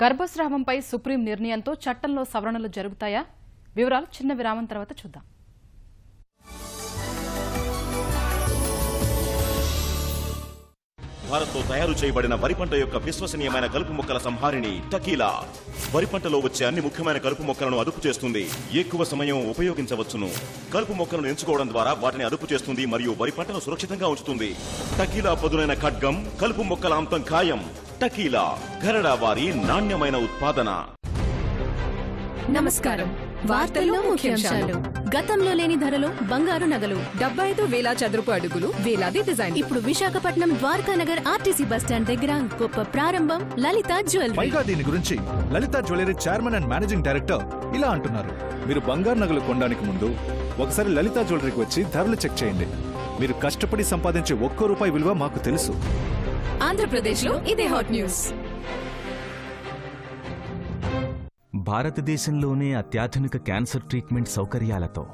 గర్భస్రావంపై supreme నిర్ణయంతో చట్టంలో సవరణలు జరుగుతాయా? వివరాలు చిన్న విరామం తర్వాత చూద్దాం. భారత్లో తయారు చేయబడిన వరి పంట యొక్క విశ్వసనీయమైన కలుపు మొక్కల సంహారిణి టకీలా వరి పంటలో వచ్చే అన్ని ముఖ్యమైన కలుపు మొక్కలను అదుపు చేస్తుంది. ఎక్కువ సమయం ఉపయోగించవచ్చును. కలుపు మొక్కలను ఎంచుకోవడం ద్వారా వాటిని అదుపు చేస్తుంది మరియు వరి పంటను సురక్షితంగా ఉంచుతుంది. టకీలా పదునైన ఖడ్గం, కలుపు మొక్కల అంతం ఖాయం. టకీలా ఘరడా వారి నాణ్యమైన ఉత్పాదన. నమస్కారం. వార్తల్లో ముఖ్యాంశాలు. గతంలో లేని ధరలో బంగారు నగలు, 75,000 చదరపు అడుగులు, వేలాది డిజైన్. ఇప్పుడు విశాఖపట్నం ద్వారకానగర్ ఆర్టీసీ బస్టాండ్ దగ్గర గొప్ప ప్రారంభం. లలిత జ్యువెలరీ. పైగా దీని గురించి Lalitha jewellery chairman and managing director ఇలా అంటున్నారు: మీరు బంగారు నగలు కొనడానికి ముందు ఒకసారి లలిత జ్యువెలరీకి వచ్చి ధరలు చెక్ చేయండి. మీరు కష్టపడి సంపాదించే ₹1 విలువ మాకు తెలుసు. ఆంధ్రప్రదేశ్ లో ఇదే హాట్ న్యూస్. భారతదేశంలోనే అత్యాధునిక క్యాన్సర్ ట్రీట్మెంట్ సౌకర్యాలతో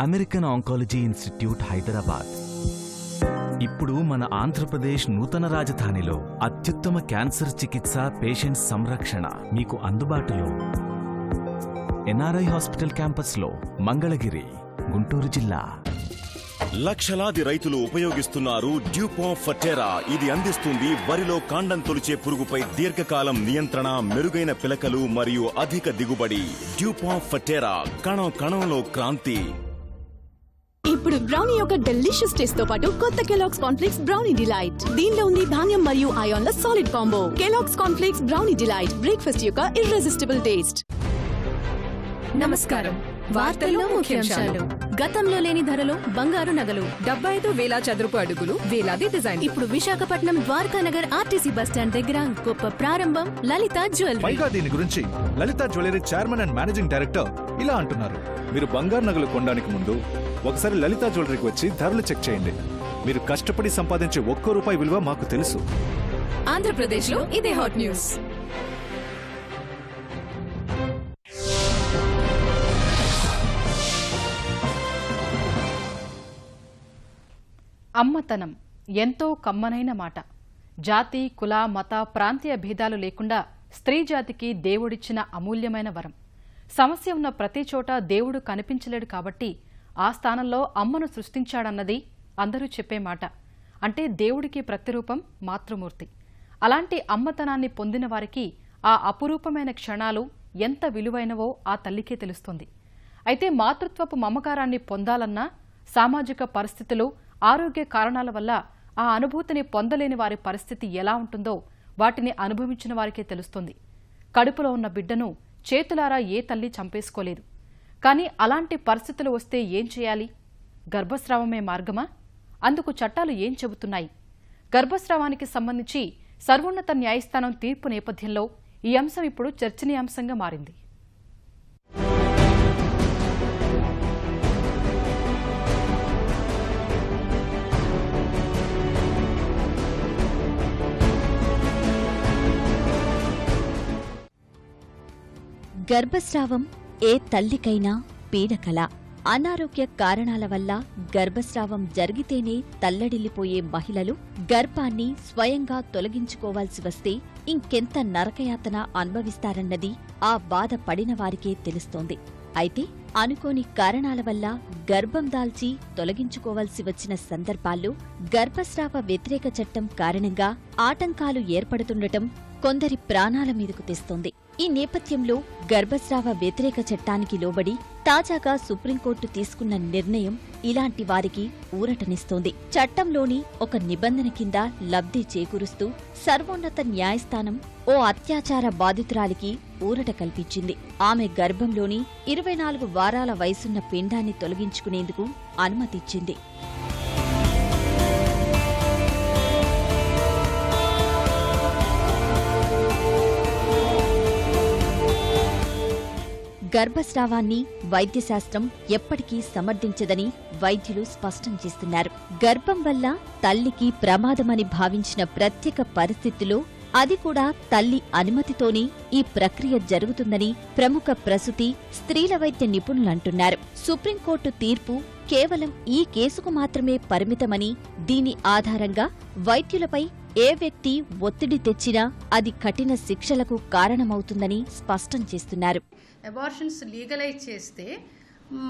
అమెరికన్ ఆంకాలజీ ఇన్స్టిట్యూట్ హైదరాబాద్ ఇప్పుడు మన ఆంధ్రప్రదేశ్ నూతన రాజధానిలో అత్యుత్తమ క్యాన్సర్ చికిత్స, పేషెంట్స్ సంరక్షణ మీకు అందుబాటులో. ఎన్ఆర్ఐ హాస్పిటల్ క్యాంపస్లో, మంగళగిరి, గుంటూరు జిల్లా. లక్షలాది రైతులు ఉపయోగిస్తున్నారు డ్యూపాంట్ ఫర్టెరా. ఇది అందిస్తుంది వరిలో కాండం తొలిచే పురుగుపై దీర్ఘకాలం నియంత్రణ, మెరుగైన పిలకలు మరియు అధిక దిగుబడి. డ్యూపాంట్ ఫర్టెరా, కణం కణంలో క్రాంతి. ఇప్పుడు బ్రౌనీ యొక్క డెలిషియస్ టేస్ట్ తో పాటు కొత్త కెలాగ్స్ కార్న్‌ఫ్లేక్స్ బ్రౌనీ డిలైట్. దీనిలో ఉంది ధాన్యం మరియు అయాన్ల solid combo. Kellogg's cornflakes brownie delight, breakfast యొక్క ఇర్రెసిస్టిబుల్ టేస్ట్. నమస్కారం. వార్తల్లో ముఖ్యాంశాలు. గతంలో లేని ధరలో బంగారు నగలు, 75,000 చదరపు అడుగులు, వేలాది డిజైన్. ఇప్పుడు విశాఖపట్నం ద్వారకానగర్ ఆర్టీసీ బస్టాండ్ దగ్గర గొప్ప ప్రారంభం. లలిత జ్యువెలరీ. పైగా దీని గురించి Lalitha jewellery chairman and managing director ఇలా అంటున్నారు: మీరు బంగారు నగలు కొనడానికి ముందు ఒకసారి లలిత జ్యువెలరీకి వచ్చి ధరలు చెక్ చేయండి. మీరు కష్టపడి సంపాదించే ₹1 విలువ మాకు తెలుసు. ఆంధ్రప్రదేశ్ లో ఇదే హాట్ న్యూస్. అమ్మతనం ఎంతో కమ్మనైన మాట. జాతి, కుల, మత, ప్రాంతీయ భేదాలు లేకుండా స్త్రీ జాతికి దేవుడిచ్చిన అమూల్యమైన వరం. సమస్య ఉన్న ప్రతి చోట దేవుడు కనిపించలేడు కాబట్టి ఆ స్థానంలో అమ్మను సృష్టించాడన్నది అందరూ చెప్పే మాట. అంటే దేవుడికి ప్రతిరూపం మాతృమూర్తి. అలాంటి అమ్మతనాన్ని పొందిన వారికి ఆ అపురూపమైన క్షణాలు ఎంత విలువైనవో ఆ తల్లికే తెలుస్తుంది. అయితే మాతృత్వపు మమకారాన్ని పొందాలన్నా సామాజిక పరిస్థితులు, ఆరోగ్య కారణాల వల్ల ఆ అనుభూతిని పొందలేని వారి పరిస్థితి ఎలా ఉంటుందో వాటిని అనుభవించిన వారికే తెలుస్తుంది. కడుపులో ఉన్న బిడ్డను చేతులారా ఏ తల్లి చంపేసుకోలేదు. కానీ అలాంటి పరిస్థితులు వస్తే ఏం చేయాలి? గర్భస్రావమే మార్గమా? అందుకు చట్టాలు ఏం చెబుతున్నాయి? గర్భస్రావానికి సంబంధించి సర్వోన్నత న్యాయస్థానం తీర్పు నేపథ్యంలో ఈ అంశం ఇప్పుడు చర్చనీయాంశంగా మారింది. గర్భస్రావం ఏ తల్లికైనా పీడకల. అనారోగ్య కారణాల వల్ల గర్భస్రావం జరిగితేనే తల్లడిల్లిపోయే మహిళలు గర్భాన్ని స్వయంగా తొలగించుకోవాల్సి వస్తే ఇంకెంత నరకయాతన అనుభవిస్తారన్నది ఆ బాధ పడిన వారికే తెలుస్తోంది. అయితే అనుకోని కారణాల వల్ల గర్భం దాల్చి తొలగించుకోవాల్సి వచ్చిన సందర్భాల్లో గర్భస్రావ వ్యతిరేక చట్టం కారణంగా ఆటంకాలు ఏర్పడుతుండటం కొందరి ప్రాణాల మీదకు తెస్తోంది. ఈ నేపథ్యంలో గర్భస్రావ వ్యతిరేక చట్టానికి లోబడి తాజాగా సుప్రీంకోర్టు తీసుకున్న నిర్ణయం ఇలాంటి వారికి ఊరటనిస్తోంది. చట్టంలోని ఒక నిబంధన కింద లబ్ధి చేకూరుస్తూ సర్వోన్నత న్యాయస్థానం ఓ అత్యాచార బాధితురాలికి ఊరట కల్పించింది. ఆమె గర్భంలోని 24 వారాల వయసున్న పిండాన్ని తొలగించుకునేందుకు అనుమతిచ్చింది. గర్భస్రావాన్ని వైద్యశాస్త్రం ఎప్పటికీ సమర్థించదని వైద్యులు స్పష్టం చేస్తున్నారు. గర్భం వల్ల తల్లికి ప్రమాదమని భావించిన ప్రత్యేక పరిస్థితుల్లో అది కూడా తల్లి అనుమతితోనే ఈ ప్రక్రియ జరుగుతుందని ప్రముఖ ప్రసూతి, స్త్రీల వైద్య నిపుణులంటున్నారు. సుప్రీంకోర్టు తీర్పు కేవలం ఈ కేసుకు మాత్రమే పరిమితమని, దీని ఆధారంగా వైద్యులపై ఏ వ్యక్తి ఒత్తిడి తెచ్చినా అది కఠిన శిక్షలకు కారణమవుతుందని స్పష్టం చేస్తున్నారు. అబార్షన్స్ లీగలైజ్ చేస్తే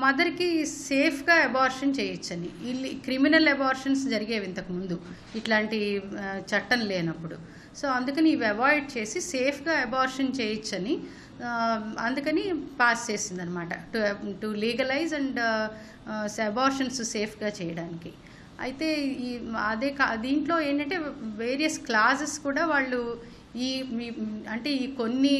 మదర్కి సేఫ్గా అబార్షన్ చేయొచ్చని. క్రిమినల్ అబార్షన్స్ జరిగేవి ఇంతకుముందు ఇట్లాంటి చట్టం లేనప్పుడు. సో అందుకని ఇవి అవాయిడ్ చేసి సేఫ్గా అబార్షన్ చేయొచ్చని అందుకని పాస్ చేసింది అనమాట, టు లీగలైజ్ అండ్ అబార్షన్స్ సేఫ్గా చేయడానికి. అయితే దీంట్లో ఏంటంటే వేరియస్ క్లాజెస్ కూడా వాళ్ళు అంటే ఈ కొన్ని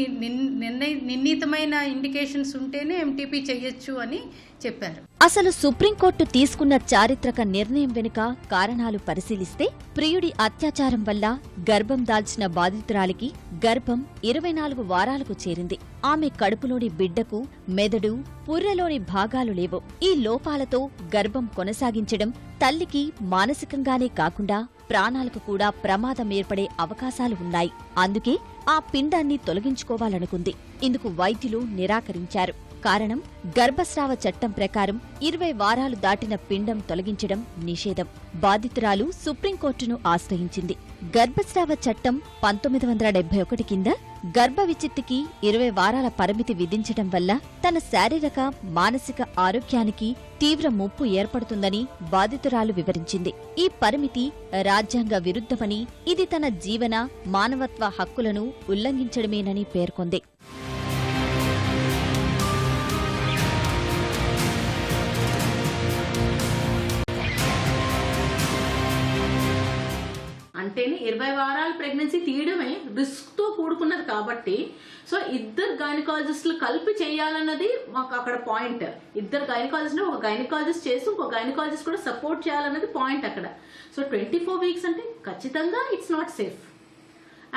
నిర్ణీతమైన ఇండికేషన్స్ ఉంటేనే ఎంటీపీ చెయ్యొచ్చు అని చెప్పారు. అసలు సుప్రీంకోర్టు తీసుకున్న చారిత్రక నిర్ణయం వెనుక కారణాలు పరిశీలిస్తే ప్రియుడి అత్యాచారం వల్ల గర్భం దాల్చిన బాధితురాలికి గర్భం 24 వారాలకు చేరింది. ఆమె కడుపులోని బిడ్డకు మెదడు, పుర్రెలోని భాగాలు లేవు. ఈ లోపాలతో గర్భం కొనసాగించడం తల్లికి మానసికంగానే కాకుండా ప్రాణాలకు కూడా ప్రమాదం ఏర్పడే అవకాశాలు ఉన్నాయి. అందుకే ఆ పిండాన్ని తొలగించుకోవాలనుకుంది. ఇందుకు వైద్యులు నిరాకరించారు. కారణం, గర్భస్రావ చట్టం ప్రకారం 20 వారాలు దాటిన పిండం తొలగించడం నిషేధం. బాధితురాలు సుప్రీంకోర్టును ఆశ్రయించింది. గర్భస్రావ చట్టం 1971 కింద గర్భ విచిత్తికి 20 వారాల పరిమితి విధించడం వల్ల తన శారీరక, మానసిక ఆరోగ్యానికి తీవ్ర ముప్పు ఏర్పడుతుందని బాధితురాలు వివరించింది. ఈ పరిమితి రాజ్యాంగ విరుద్ధమని, ఇది తన జీవన, మానవత్వ హక్కులను ఉల్లంఘించడమేనని పేర్కొంది. అంటేనే 20 వారాల ప్రెగ్నెన్సీ తీయడమే రిస్క్తో కూడుకున్నది కాబట్టి, సో ఇద్దరు గైనకాలజిస్టులు కలిపి చేయాలన్నది మాకు అక్కడ పాయింట్. ఇద్దరు గైనకాలజిస్ట్, ఒక గైనకాలజిస్ట్ చేసి ఇంకో గైనకాలజిస్ట్ కూడా సపోర్ట్ చేయాలన్నది పాయింట్ అక్కడ. సో 24 వీక్స్ అంటే ఖచ్చితంగా ఇట్స్ నాట్ సేఫ్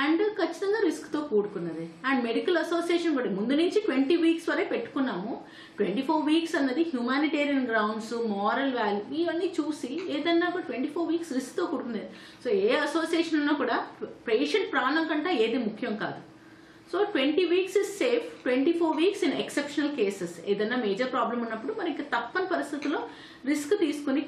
అండ్ ఖచ్చితంగా రిస్క్తో కూడుకున్నది. అండ్ మెడికల్ అసోసియేషన్ కూడా ముందు నుంచి 20 వీక్స్ వరే పెట్టుకున్నాము. 24 వీక్స్ అన్నది హ్యూమానిటేరియన్ గ్రౌండ్స్, మారల్ వాల్యూ ఇవన్నీ చూసి ఏదన్నా కూడా 24 వీక్స్ రిస్క్తో కూడుకునేది. సో ఏ అసోసియేషన్ ఉన్నా కూడా పేషెంట్ ప్రాణం కంటే ఏది ముఖ్యం కాదు. So 20 weeks is safe. 24 weeks in exceptional cases, ఏదైనా మేజర్ ప్రాబ్లం ఉన్నప్పుడు మనకి తప్పని పరిస్థితుల్లో రిస్క్ తీసుకుని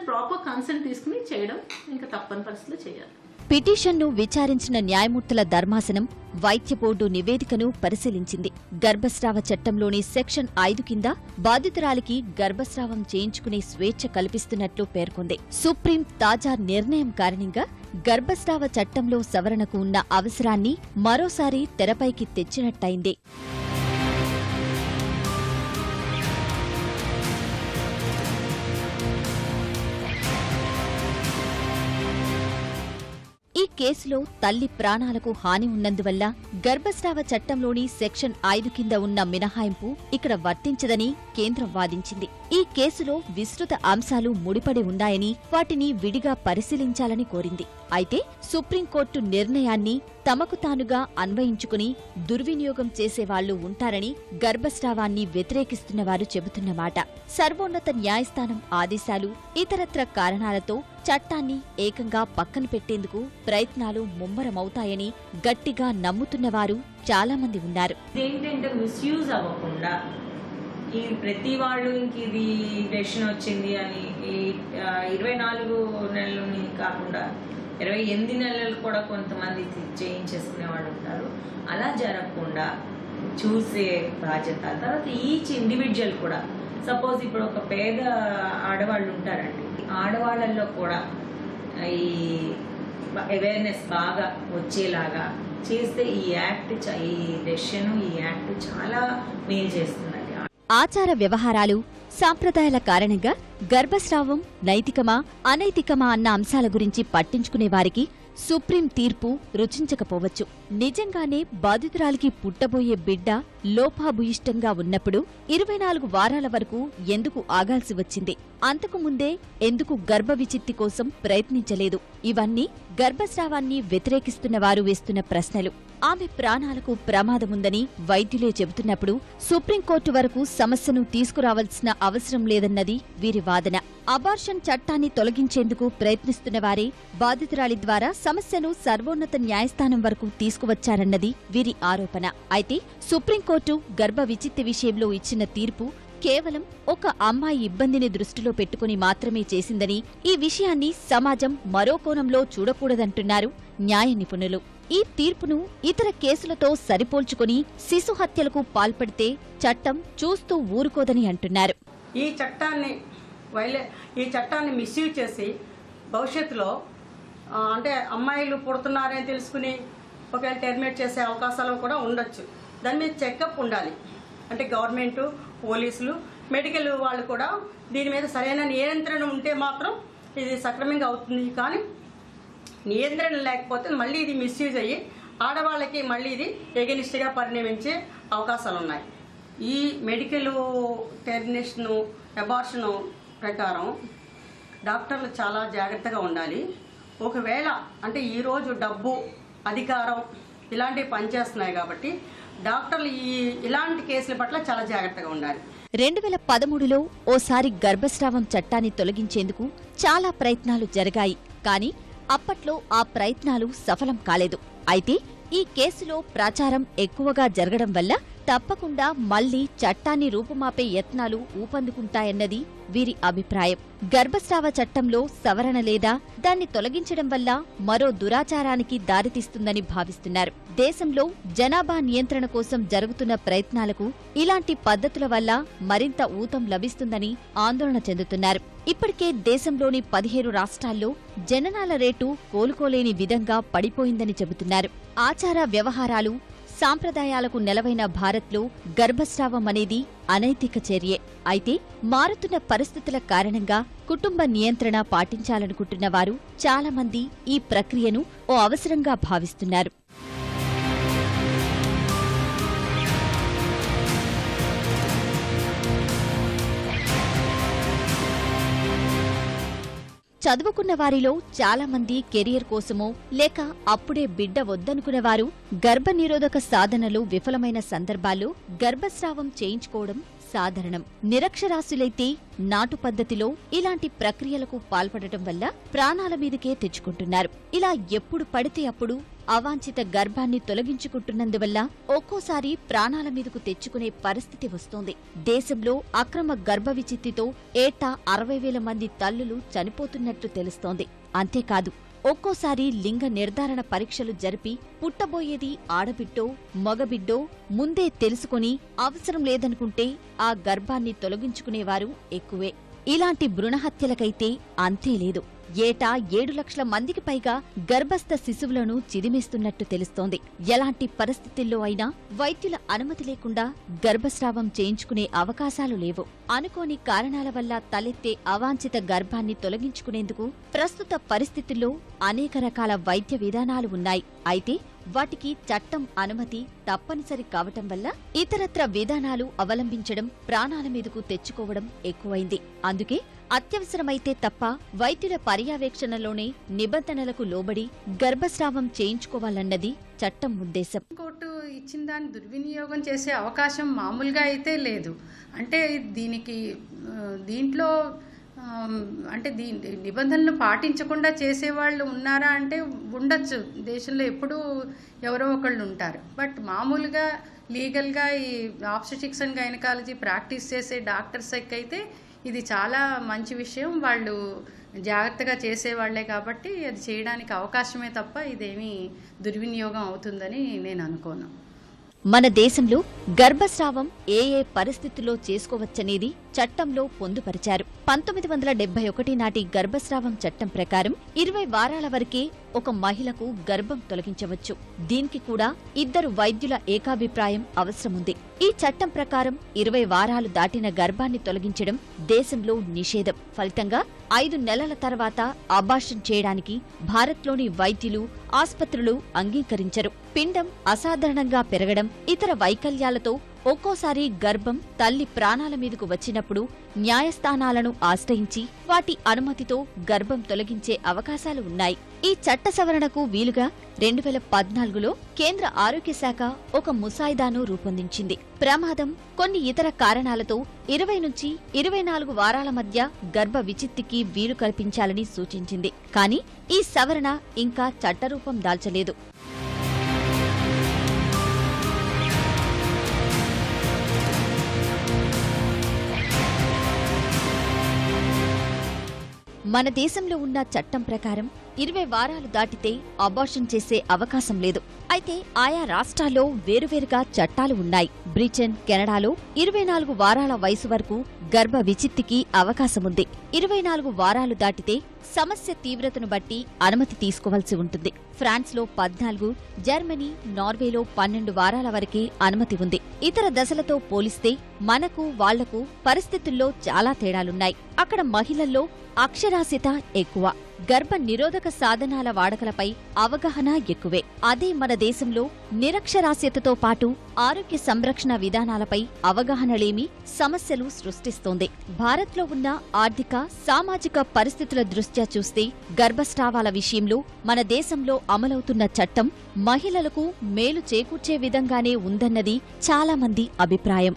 ప్రాపర్ కన్సెంట్ తీసుకుని చేయడం ఇంకా తప్పని పరిస్థితుల్లో చేయాలి. పిటిషన్ను విచారించిన న్యాయమూర్తుల ధర్మాసనం వైద్య బోర్డు నివేదికను పరిశీలించింది. గర్భస్రావ చట్టంలోని సెక్షన్ 5 కింద బాధితురాలికి గర్భస్రావం చేయించుకునే స్వేచ్ఛ కల్పిస్తున్నట్లు పేర్కొంది. సుప్రీం తాజా నిర్ణయం కారణంగా గర్భస్రావ చట్టంలో సవరణకు ఉన్న అవసరాన్ని మరోసారి తెరపైకి తెచ్చినట్టయింది. ఈ కేసులో తల్లి ప్రాణాలకు హాని ఉన్నందువల్ల గర్భస్రావ చట్టంలోని సెక్షన్ 5 కింద ఉన్న మినహాయింపు ఇక్కడ వర్తించదని కేంద్రం వాదించింది. ఈ కేసులో విస్తృత అంశాలు ముడిపడి ఉన్నాయని, వాటిని విడిగా పరిశీలించాలని కోరింది. అయితే సుప్రీంకోర్టు నిర్ణయాన్ని తమకు తానుగా అన్వయించుకుని దుర్వినియోగం చేసేవాళ్లు ఉంటారని గర్భస్రావాన్ని వ్యతిరేకిస్తున్న వారు చెబుతున్నమాట. సర్వోన్నత న్యాయస్థానం ఆదేశాలు, ఇతరత్ర కారణాలతో చట్టాన్ని ఏకంగా పక్కన పెట్టేందుకు ప్రయత్నాలు ముమ్మరమవుతాయని గట్టిగా నమ్ముతున్నవారు చాలా మంది ఉన్నారు. ఏంటంటే మిస్యూజ్ అవ్వకుండా ఈ ప్రతి వాళ్ళు ఇంక ఇది డెసిషన్ వచ్చింది అని ఈ 24 నెలలని కాకుండా 28 నెలలు కూడా కొంతమంది చేయించేసుకునే వాళ్ళు ఉంటారు. అలా జరగకుండా చూసే బాధ్యత. తర్వాత ఈచ్ ఇండివిజువల్ కూడా, సపోజ్ ఇప్పుడు ఒక పేద ఆడవాళ్ళు ఉంటారండి, ఆడవాళ్ళల్లో కూడా ఈ అవేర్నెస్ బాగా వచ్చేలాగా చేస్తే ఈ యాక్ట్, ఈ డెసిషన్, ఈ యాక్ట్ చాలా మేలు చేస్తుందండి. ఆచార వ్యవహారాలు, సాంప్రదాయాల కారణంగా గర్భస్రావం నైతికమా అనైతికమా అన్న అంశాల గురించి పట్టించుకునే వారికి సుప్రీం తీర్పు రుచించకపోవచ్చు. నిజంగానే బాధితురాలికి పుట్టబోయే బిడ్డ లోపాభూయిష్టంగా ఉన్నప్పుడు 24 వారాల వరకు ఎందుకు ఆగాల్సి వచ్చింది? అంతకు ముందే ఎందుకు గర్భ విచిత్తి కోసం ప్రయత్నించలేదు? ఇవన్నీ గర్భస్రావాన్ని వ్యతిరేకిస్తున్న వారు వేస్తున్న ప్రశ్నలు. ఆమె ప్రాణాలకు ప్రమాదముందని వైద్యులే చెబుతున్నప్పుడు సుప్రీంకోర్టు వరకు సమస్యను తీసుకురావాల్సిన అవసరం లేదన్నది వీరి వాదన. అబార్షన్ చట్టాన్ని తొలగించేందుకు ప్రయత్నిస్తున్న వారే బాధితురాలి ద్వారా సమస్యను సర్వోన్నత న్యాయస్థానం వరకు తీసుకువచ్చారన్నది వీరి ఆరోపణ. అయితే సుప్రీంకోర్టు గర్భ విచిత్తి విషయంలో ఇచ్చిన తీర్పు కేవలం ఒక అమ్మాయి ఇబ్బందిని దృష్టిలో పెట్టుకుని మాత్రమే చేసిందని, ఈ విషయాన్ని సమాజం మరో కోణంలో చూడకూడదంటున్నారు న్యాయ నిపుణులు. ఈ తీర్పును ఇతర కేసులతో సరిపోల్చుకుని శిశు హత్యలకు పాల్పడితే చట్టం చూస్తూ ఊరుకోదని అంటున్నారు. ఈ చట్టాన్ని మిస్యూజ్ చేసి భవిష్యత్తులో అంటే అమ్మాయిలు పుడుతున్నారని తెలుసుకుని ఒకవేళ టెర్మినేట్ చేసే అవకాశాలు కూడా ఉండొచ్చు. దాని మీద చెకప్ ఉండాలి. అంటే గవర్నమెంటు, పోలీసులు, మెడికల్ వాళ్ళు కూడా దీని మీద సరైన నియంత్రణ ఉంటే మాత్రం ఇది సక్రమంగా అవుతుంది. కానీ నియంత్రణ లేకపోతే మళ్ళీ ఇది మిస్యూజ్ అయ్యి ఆడవాళ్ళకి మళ్ళీ ఇది ఎగనిస్ట్గా పరిణమించే అవకాశాలు ఉన్నాయి. ఈ మెడికల్ టెర్మినేషను, అబార్షను ప్రకారం డాక్టర్లు చాలా జాగ్రత్తగా ఉండాలి. ఒకవేళ అంటే ఈరోజు డబ్బు, అధికారం ఇలాంటివి పనిచేస్తున్నాయి కాబట్టి డాక్టర్లు ఇలాంటి కేసుల పట్ల చాలా జాగ్రత్తగా ఉండాలి. 2013లో ఓసారి గర్భస్రావం చట్టాన్ని తొలగించేందుకు చాలా ప్రయత్నాలు జరిగాయి. కానీ అప్పట్లో ఆ ప్రయత్నాలు సఫలం కాలేదు. అయితే ఈ కేసులో ప్రచారం ఎక్కువగా జరగడం వల్ల తప్పకుండా మళ్లీ చట్టాన్ని రూపుమాపే యత్నాలు ఊపందుకుంటాయన్నది వీరి అభిప్రాయం. గర్భస్రావ చట్టంలో సవరణ లేదా దాన్ని తొలగించడం వల్ల మరో దురాచారానికి దారితీస్తుందని భావిస్తున్నారు. దేశంలో జనాభా నియంత్రణ కోసం జరుగుతున్న ప్రయత్నాలకు ఇలాంటి పద్ధతుల వల్ల మరింత ఊతం లభిస్తుందని ఆందోళన చెందుతున్నారు. ఇప్పటికే దేశంలోని 17 రాష్ట్రాల్లో జననాల రేటు కోలుకోలేని విధంగా పడిపోయిందని చెబుతున్నారు. ఆచార వ్యవహారాలు, సాంప్రదాయాలకు నెలవైన భారత్లో గర్భస్రావం అనేది అనైతిక చర్యే. అయితే మారుతున్న పరిస్థితుల కారణంగా కుటుంబ నియంత్రణ పాటించాలనుకుంటున్న వారు చాలా మంది ఈ ప్రక్రియను ఓ అవసరంగా భావిస్తున్నారు. చదువుకున్న వారిలో చాలా మంది కెరియర్ కోసమో లేక అప్పుడే బిడ్డ వద్దనుకున్న వారు గర్భనిరోధక సాధనలు విఫలమైన సందర్భాల్లో గర్భస్రావం చేయించుకోవడం సాధారణం. నిరక్షరాస్యులైతే నాటు పద్ధతిలో ఇలాంటి ప్రక్రియలకు పాల్పడటం వల్ల ప్రాణాల మీదకే తెచ్చుకుంటున్నారు. ఇలా ఎప్పుడు పడితే అప్పుడు అవాంఛిత గర్భాన్ని తొలగించుకుంటున్నందువల్ల ఒక్కోసారి ప్రాణాల మీదకు తెచ్చుకునే పరిస్థితి వస్తోంది. దేశంలో అక్రమ గర్భ విచిత్తితో ఏటా 60,000 మంది తల్లులు చనిపోతున్నట్లు తెలుస్తోంది. అంతేకాదు ఒక్కోసారి లింగ నిర్ధారణ పరీక్షలు జరిపి పుట్టబోయేది ఆడబిడ్డో మగబిడ్డో ముందే తెలుసుకుని అవసరం లేదనుకుంటే ఆ గర్భాన్ని తొలగించుకునేవారు ఎక్కువే. ఇలాంటి భ్రూణహత్యలకైతే అంతే లేదు. ఏటా 7 లక్షల మందికి పైగా గర్భస్థ శిశువులను చిదిమేస్తున్నట్టు తెలుస్తోంది. ఎలాంటి పరిస్థితుల్లో అయినా వైద్యుల అనుమతి లేకుండా గర్భస్రావం చేయించుకునే అవకాశాలు లేవు. అనుకోని కారణాల వల్ల తలెత్తే అవాంఛిత గర్భాన్ని తొలగించుకునేందుకు ప్రస్తుత పరిస్థితుల్లో అనేక రకాల వైద్య విధానాలు ఉన్నాయి. అయితే వాటికి చట్టం అనుమతి తప్పనిసరి కావటం వల్ల ఇతరత్ర విధానాలు అవలంబించడం, ప్రాణాల మీదకు తెచ్చుకోవడం ఎక్కువైంది. అందుకే అత్యవసరమైతే తప్ప వైద్యుల పర్యవేక్షణలోనే నిబంధనలకు లోబడి గర్భస్రావం చేయించుకోవాలన్నది చట్టం ఉద్దేశం. కోర్టు ఇచ్చిన దాన్ని దుర్వినియోగం చేసే అవకాశం మామూలుగా అయితే లేదు. అంటే దీంట్లో అంటే నిబంధనలు పాటించకుండా చేసేవాళ్ళు ఉన్నారా అంటే ఉండొచ్చు. దేశంలో ఎప్పుడూ ఎవరో ఒకళ్ళు ఉంటారు. బట్ మామూలుగా లీగల్గా ఈ ఆబ్స్టెటిక్స్ అండ్ గైనకాలజీ ప్రాక్టీస్ చేసే డాక్టర్స్కి అయితే ఇది చాలా మంచి విషయం. వాళ్ళు జాగ్రత్తగా చేసేవాళ్లే కాబట్టి అది చేయడానికి అవకాశమే తప్ప ఇదేమీ దుర్వినియోగం అవుతుందని నేను అనుకోను. మన దేశంలో గర్భస్రావం ఏ పరిస్థితుల్లో చేసుకోవచ్చనేది చట్టంలో పొందుపరిచారు. 1971 నాటి గర్భస్రావం చట్టం ప్రకారం 20 వారాల వరకే ఒక మహిళకు గర్భం తొలగించవచ్చు. దీనికి కూడా 2 వైద్యుల ఏకాభిప్రాయం అవసరముంది. ఈ చట్టం ప్రకారం 20 వారాలు దాటిన గర్భాన్ని తొలగించడం దేశంలో నిషేధం. ఫలితంగా 5 నెలల తర్వాత అబార్షన్ చేయడానికి భారత్లోని వైద్యులు, ఆస్పత్రులు అంగీకరించరు. పిండం అసాధారణంగా పెరగడం, ఇతర వైకల్యాలతో ఒక్కోసారి గర్భం తల్లి ప్రాణాల మీదకు వచ్చినప్పుడు న్యాయస్థానాలను ఆశ్రయించి వాటి అనుమతితో గర్భం తొలగించే అవకాశాలు ఉన్నాయి. ఈ చట్ట సవరణకు వీలుగా 2014లో కేంద్ర ఆరోగ్య శాఖ ఒక ముసాయిదాను రూపొందించింది. ప్రమాదం, కొన్ని ఇతర కారణాలతో 20 నుంచి 24 వారాల మధ్య గర్భ విచిత్తికి వీలు కల్పించాలని సూచించింది. కానీ ఈ సవరణ ఇంకా చట్టరూపం దాల్చలేదు. మన దేశంలో ఉన్న చట్టం ప్రకారం 20 వారాలు దాటితే అబార్షన్ చేసే అవకాశం లేదు. అయితే ఆయా రాష్ట్రాల్లో వేరువేరుగా చట్టాలు ఉన్నాయి. బ్రిటన్, కెనడాలో 24 వారాల వయసు వరకు గర్భ విచిత్తికి అవకాశముంది. 24 వారాలు దాటితే సమస్య తీవ్రతను బట్టి అనుమతి తీసుకోవాల్సి ఉంటుంది. ఫ్రాన్స్లో 14, జర్మనీ, నార్వేలో 12 వారాల వరకే అనుమతి ఉంది. ఇతర దశలతో పోలిస్తే మనకు వాళ్లకు పరిస్థితుల్లో చాలా తేడాలున్నాయి. అక్కడ మహిళల్లో అక్షరాస్యత ఎక్కువ, గర్భ నిరోధక సాధనాల వాడకలపై అవగాహన ఎక్కువే. అదే మన దేశంలో నిరక్షరాస్యతతో పాటు ఆరోగ్య సంరక్షణ విధానాలపై అవగాహనలేమి సమస్యలు సృష్టిస్తోంది. భారత్లో ఉన్న ఆర్థిక, సామాజిక పరిస్థితుల దృష్ట్యా చూస్తే గర్భస్రావాల విషయంలో మన దేశంలో అమలవుతున్న చట్టం మహిళలకు మేలు చేకూర్చే విధంగానే ఉందన్నది చాలా మంది అభిప్రాయం.